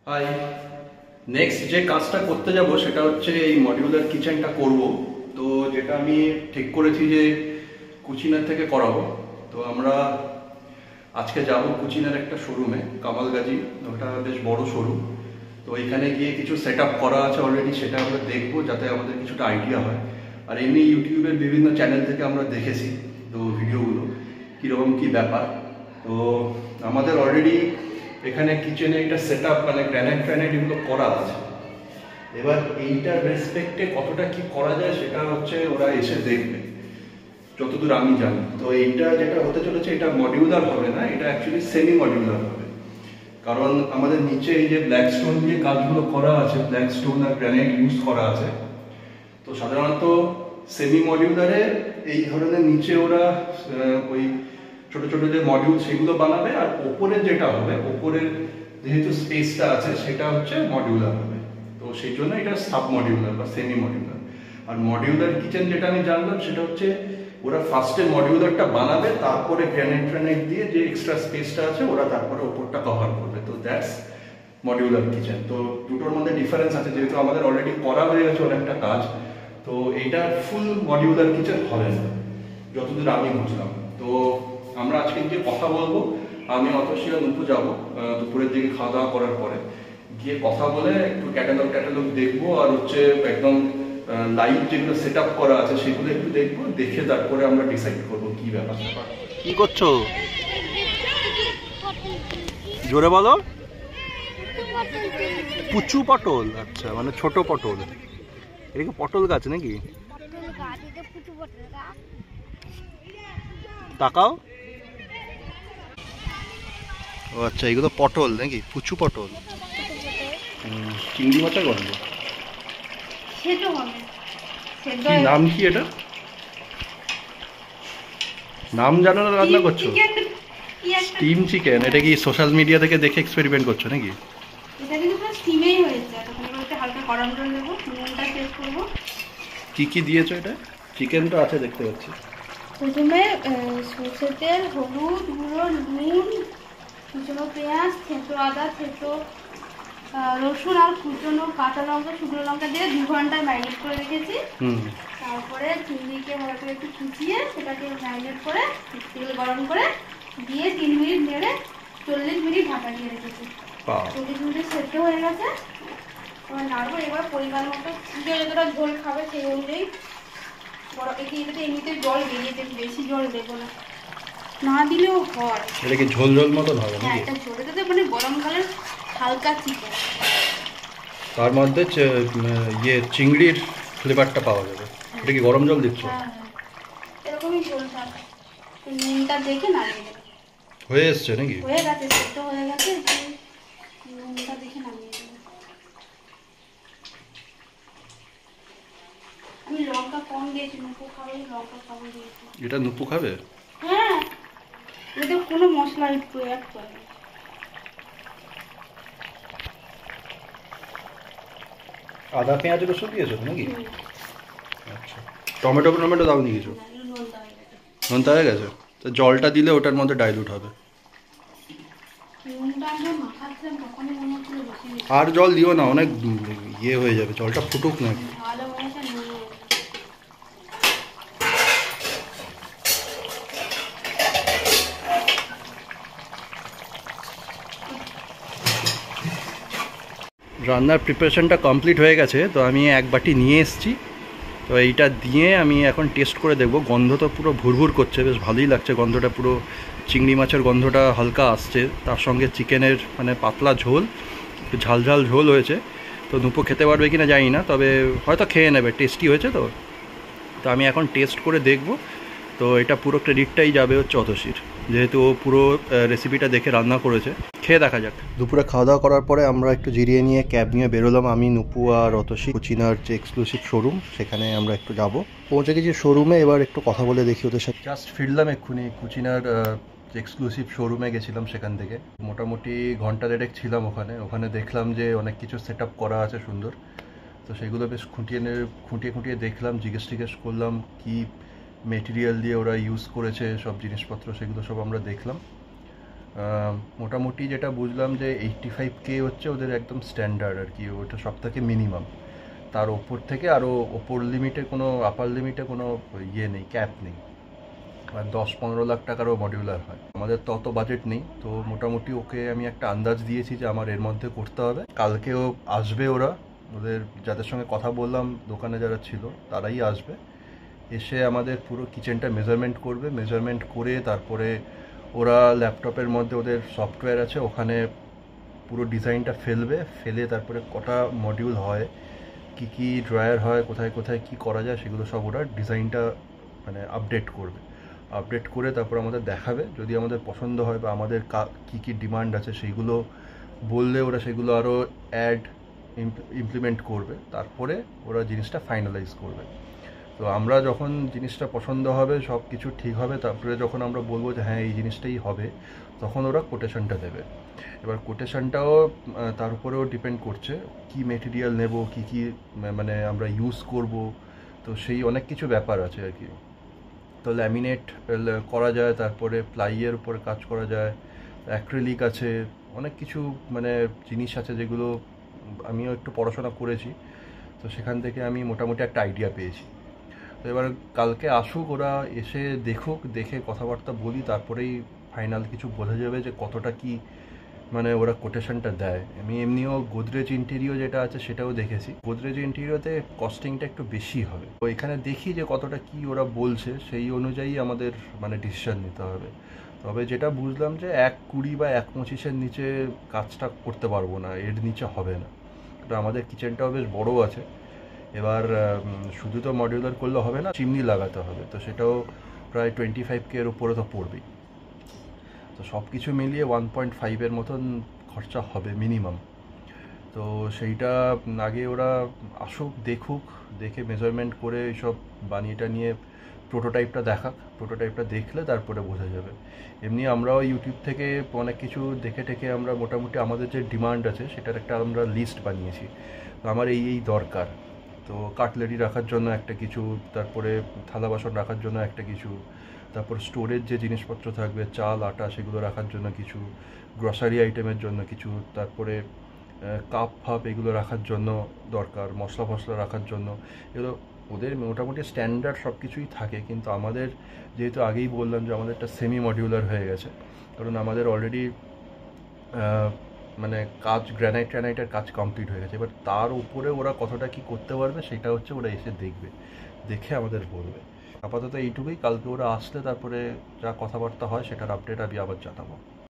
High, next যে কাজটা করতে যাব সেটা হচ্ছে এই মডিউলার কিচেনটা করব। তো যেটা আমি ঠিক করেছি যে কুচিনার থেকে করাবো। তো আমরা আজকে যাব কুচিনার একটা শোরুমে, কামালগাজি। ওটা বেশ বড় শোরুম। তো এখানে গিয়ে কিছু সেট আপ করা আছে অলরেডি, সেটা আমরা দেখবো যাতে আমাদের কিছুটা আইডিয়া হয়। আর এমনি ইউটিউবের বিভিন্ন চ্যানেল থেকে আমরা দেখেছি তো ভিডিওগুলো কীরকম কী ব্যাপার। তো আমাদের অলরেডি এখানে কিচেনে একটা সেট আপ মানে গ্র্যানাইট ফ্যানাইট এগুলো করা আছে। এবার এইটার রেসপেক্টে কতটা কি করা যায় সেটা হচ্ছে ওরা এসে দেখবে, যতদূর আমি জানি। তো এইটা যেটা হতে চলেছে এটা মডিউলার হবে না, এটা অ্যাকচুয়ালি সেমি মডিউলার হবে। কারণ আমাদের নিচে এই যে ব্ল্যাক স্টোন দিয়ে কাজগুলো করা আছে, ব্ল্যাক স্টোন আর গ্রানাইট ইউজ করা আছে। তো সাধারণত সেমি মডিউলারে এই ধরনের নিচে ওরা ওই ছোট ছোট যে মডিউল সেগুলো বানাবে, আর ওপরে যেটা হবে, ওপরের যেহেতু স্পেসটা আছে সেটা হচ্ছে মডিউলার হবে। তো সেই জন্য এটা সাব মডিউলার বা সেমি মডিউলার। আর মডিউলার কিচেন যেটা আমি জানলাম সেটা হচ্ছে ওরা ফার্স্টে মডিউলারটা বানাবে, তারপরে গ্রানাইট ফ্যানাইট দিয়ে যে এক্সট্রা স্পেসটা আছে ওরা তারপরে ওপরটা কভার করবে। তো দ্যাটস মডিউলার কিচেন। তো দুটোর মধ্যে ডিফারেন্স আছে, যেহেতু আমাদের অলরেডি করা হয়ে গেছে অনেকটা কাজ। তো এইটা ফুল মডিউলার কিচেন হবে না যতদূর আমি বুঝলাম। তো আমরা আজকে যে কথা বলবো, আমি অতসীয় নুপু যাবো দুপুরের দিকে খাওয়া দাওয়া করার পরে, গিয়ে কথা বলে একটু ক্যাটালগ দেখবো, আর হচ্ছে একদম লাইভ যেগুলো সেট আপ করা আছে সেগুলো একটু দেখবো, দেখে তারপরে আমরা ডিসাইড করবো কি ব্যাপার। কি করছো? জোরে বলো। পুচু পটল? আচ্ছা, মানে ছোট পটল। এটা কি পটল গাছ নাকি? তাকাও। ও আচ্ছা, এগুলো পটল নাকি? পুচু পটল। চিংড়ি মাছের গন্ধ। কি নাম, কি এটা নাম জানো না? রান্না করছো স্টিম চিকেন? এটা কি সোশ্যাল মিডিয়া থেকে দেখে এক্সপেরিমেন্ট করছো নাকি? এটা কিন্তু পুরো স্টিমেই হয়েছে। তখন একটু হালকা গরম জল দেব, নুনটা টেস্ট করব। কি কি দিয়েছো এটা? চিকেন তো আছে দেখতে পাচ্ছি। প্রথমে সরষে তেল, হলুদ গুঁড়ো, নুন, কুচনো পেঁয়াজ, থেঁতো আদা, থেঁতো রসুন আর কুচনো কাঁচা লঙ্কা, শুকনো লঙ্কা দিয়ে 2 ঘন্টা ম্যারিনেট করে রেখেছি। তারপরে চিংড়িকে ভালো করে একটু কুচিয়ে সেটাকে ম্যারিনেট করে তেল গরম করে দিয়ে 3 মিনিট নেড়ে 40 মিনিট ঢাকা দিয়ে রেখেছি। 40 মিনিট সেদ্ধ হয়ে গেছে। এবার নাড়বো। এবার পরিমাণ মতো যে যতটা ঝোল খাবে সেই অনুযায়ী এটাতে এমনিতে জল বেরিয়েছে, বেশি জল দেবো না, না দিলেও হয়। এটা কি ঝোল ঝোল মতন হবে নাকি? হ্যাঁ, এটা ঝোলে তো মানে গরমকালের হালকা চিকেন, তার মধ্যে ইয়ে চিংড়ির ফ্লেভারটা পাওয়া যাবে। এটা কি গরম জল দিচ্ছ? হ্যাঁ এরকমই ঝোল থাকে। নুনটা দেখে নামিয়ে দেবে। হয়ে এসছে নাকি? হয়ে গেছে, সেদ্ধ হয়ে গেছে। নুনটা দেখে নামিয়ে দেবে। আমি লঙ্কা কম দিয়েছি, নুপু খাবে, লঙ্কা কম দিয়েছি। এটা নুপু খাবে? হ্যাঁ, এতে কোনো মশলা অ্যাড করে। আদা পেঁয়াজ রসুন দিয়েছো নাকি? আচ্ছা, টমেটো দাও নিয়ে গেছো? নোনতা হয়ে গেছে। তো জলটা দিলে ওটার মধ্যে ডাইলুট হবে। আর জল দিও না, অনেক ইয়ে হয়ে যাবে, জলটা ফুটুক না। রান্নার প্রিপারেশনটা কমপ্লিট হয়ে গেছে। তো আমি এক বাটি নিয়ে এসেছি। তো এইটা দিয়ে আমি এখন টেস্ট করে দেখব। গন্ধ তো পুরো ভুরভুর করছে, বেশ ভালোই লাগছে গন্ধটা। পুরো চিংড়ি মাছের গন্ধটা হালকা আসছে, তার সঙ্গে চিকেনের মানে পাতলা ঝোল, একটু ঝাল ঝাল ঝোল হয়েছে। তো নুপো খেতে পারবে কি না জানি না, তবে হয়তো খেয়ে নেবে, টেস্টি হয়েছে। তো আমি এখন টেস্ট করে দেখব। তো এটা পুরো ক্রেডিটটাই যাবে হচ্ছে অতসীর, যেহেতু ও পুরো রেসিপিটা দেখে রান্না করেছে। খেয়ে দেখা যাক। দুপুরে খাওয়া দাওয়া করার পরে আমরা একটু জিরিয়ে নিয়ে ক্যাব নিয়ে বেরোলাম, আমি, নুপু আর অতসী, কুচিনার যে এক্সক্লুসিভ শোরুম সেখানে আমরা একটু যাব। পৌঁছে গেছি শোরুমে, এবার একটু কথা বলে দেখি ওদের সাথে। জাস্ট ফিরলাম এক্ষুনি কুচিনার যে এক্সক্লুসিভ শোরুমে গেছিলাম, সেখান থেকে মোটামুটি ঘন্টা দেড়েক ছিলাম ওখানে দেখলাম যে অনেক কিছু সেট আপ করা আছে সুন্দর। তো সেগুলো বেশ খুঁটিয়ে দেখলাম, জিজ্ঞেস করলাম কি মেটেরিয়াল দিয়ে ওরা ইউজ করেছে সব জিনিসপত্র, সেগুলো সব আমরা দেখলাম। মোটামুটি যেটা বুঝলাম যে 85K হচ্ছে ওদের একদম স্ট্যান্ডার্ড আর কি, ওটা সব থেকে মিনিমাম। তার ওপর থেকে আরও ওপর লিমিটে কোনো আপার লিমিটে কোনো ইয়ে নেই, ক্যাপ নেই। আর 10-15 লাখ টাকারও মডিউলার হয়। আমাদের তো অত বাজেট নেই, তো মোটামুটি ওকে আমি একটা আন্দাজ দিয়েছি যে আমার এর মধ্যে করতে হবে। কালকেও আসবে ওরা, ওদের যাদের সঙ্গে কথা বললাম দোকানে যারা ছিল তারাই আসবে, এসে আমাদের পুরো কিচেনটা মেজারমেন্ট করবে। মেজারমেন্ট করে তারপরে ওরা ল্যাপটপের মধ্যে ওদের সফটওয়্যার আছে, ওখানে পুরো ডিজাইনটা ফেলে তারপরে কটা মডিউল হয়, কি কি ড্রয়ার হয়, কোথায় কোথায় কি করা যায়, সেগুলো সব ওরা ডিজাইনটা মানে আপডেট করবে। আপডেট করে তারপর আমাদের দেখাবে। যদি আমাদের পছন্দ হয় বা আমাদের কী কী ডিমান্ড আছে সেইগুলো বললে ওরা সেগুলো আরও ইমপ্লিমেন্ট করবে। তারপরে ওরা জিনিসটা ফাইনালাইজ করবে। তো আমরা যখন জিনিসটা পছন্দ হবে, সব কিছু ঠিক হবে, তারপরে যখন আমরা বলবো যে হ্যাঁ এই জিনিসটাই হবে, তখন ওরা কোটেশনটা দেবে। এবার কোটেশনটাও তার উপরেও ডিপেন্ড করছে কি মেটেরিয়াল নেব, কি কি মানে আমরা ইউজ করব, তো সেই অনেক কিছু ব্যাপার আছে আর কি। তো ল্যামিনেট করা যায়, তারপরে প্লাইয়ের উপরে কাজ করা যায়, অ্যাক্রিলিক আছে, অনেক কিছু মানে জিনিস আছে যেগুলো আমিও একটু পড়াশোনা করেছি, তো সেখান থেকে আমি মোটামুটি একটা আইডিয়া পেয়েছি। তো এবার কালকে আসুক ওরা, এসে দেখুক, দেখে কথাবার্তা বলি, তারপরেই ফাইনাল কিছু বোঝা যাবে যে কতটা কি মানে ওরা কোটেশনটা দেয়। আমি এমনিও গোদরেজ ইন্টেরিয়র যেটা আছে সেটাও দেখেছি, গোদরেজ ইন্টেরিয়রতে কস্টিংটা একটু বেশি হবে। তো এখানে দেখি যে কতটা কি ওরা বলছে, সেই অনুযায়ী আমাদের মানে ডিসিশন নিতে হবে। তবে যেটা বুঝলাম যে 1.20 বা 1.25-এর নিচে কাজটা করতে পারবো না, এর নিচে হবে না। তো আমাদের কিচেনটাও বেশ বড় আছে। এবার শুধু তো মডিউলার করলে হবে না, চিমনি লাগাতে হবে, তো সেটাও প্রায় 25K এর উপরে তো পড়বেই। তো সব কিছু মিলিয়ে 1.5-এর মতন খরচা হবে মিনিমাম। তো সেইটা আগে ওরা আসুক, দেখুক, দেখে মেজারমেন্ট করে এইসব বানিয়েটা নিয়ে প্রোটোটাইপটা দেখাক। প্রোটোটাইপটা দেখলে তারপরে বোঝা যাবে। এমনি আমরাও ইউটিউব থেকে অনেক কিছু দেখে টেকে আমরা মোটামুটি আমাদের যে ডিমান্ড আছে সেটার একটা আমরা লিস্ট বানিয়েছি। তো আমার এই দরকার, তো কাটলারি রাখার জন্য একটা কিছু, তারপরে থালা বাসন রাখার জন্য একটা কিছু, তারপর স্টোরেজ যে জিনিসপত্র থাকবে চাল আটা সেগুলো রাখার জন্য কিছু, গ্রসারি আইটেমের জন্য কিছু, তারপরে কাপ ফাপ এগুলো রাখার জন্য দরকার, মশলা ফসলা রাখার জন্য। এগুলো ওদের মোটামুটি স্ট্যান্ডার্ড সব কিছুই থাকে, কিন্তু আমাদের যেহেতু আগেই বললাম যে আমাদের একটা সেমি মডিউলার হয়ে গেছে, কারণ আমাদের অলরেডি মানে কাজ গ্রানাইটের কাজ কমপ্লিট হয়ে গেছে। এবার তার উপরে ওরা কতটা কি করতে পারবে সেটা হচ্ছে ওরা এসে দেখবে, দেখে আমাদের বলবে। আপাতত এইটুকুই, কালকে ওরা আসলে তারপরে যা কথাবার্তা হয় সেটার আপডেট আমি আবার জানাবো।